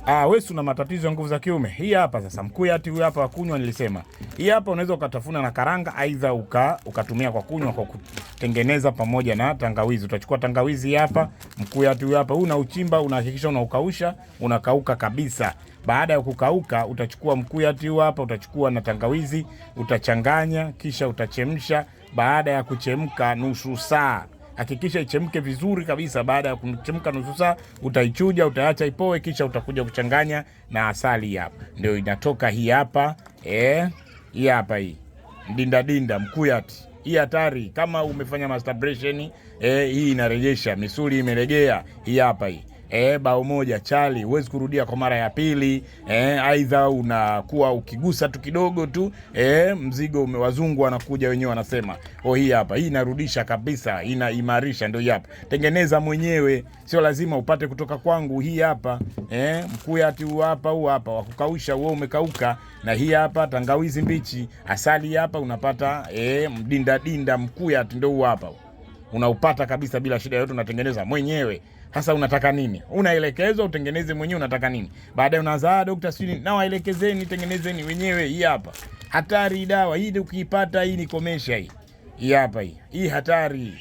Wewe una matatizo ya nguvu za kiume. Hii hapa sasa mkuyati huyu hapa wa kunywa nilisema. Hii hapa unaweza ukatafuna na karanga, aidha ukatumia kwa kunywa kwa kutengeneza pamoja na tangawizi. Utachukua tangawizi hapa, mkuyati huyu hapa, unauchimba, unahakikisha unaukausha, unakauka kabisa. Baada ya kukauka utachukua mkuyati huu hapa, utachukua na tangawizi, utachanganya, kisha utachemsha. Baada ya kuchemka nusu saa, hakikisha ichemke vizuri kabisa. Baada ya kuchemka nusu saa utaichuja, utaacha ipoe, kisha utakuja kuchanganya na asali hapa. Ndio inatoka hii hapa. Hii hapa hii. Dinda mkuyati. Hii hatari kama umefanya masturbation, hii inarejesha misuli imelegea. Hii hapa hii. Bao moja chali, huwezi kurudia kwa mara ya pili. Aidha unakuwa ukigusa tu kidogo tu, mzigo wazungu wanakuja wenyewe wanasema, hii hapa, hii inarudisha kabisa, inaimarisha. Ndio hapa. Tengeneza mwenyewe, sio lazima upate kutoka kwangu. Hii hapa, mkuyati huu hapa wa kukausha, wewe umekauka, na hii hapa tangawizi mbichi, asali hapa unapata, dinda mkuyati ndio huu hapa. Unaupata kabisa bila shida yote, unatengeneza mwenyewe. Sasa unataka nini? Unaelekezwa utengeneze mwenyewe, unataka nini? Baadaye unazaa Dr. Swini na waelekezeni, tengenezeni wenyewe. Hii hapa hatari dawa hii, ukiipata hii ni komesha hii. Hii hapa hii hatari.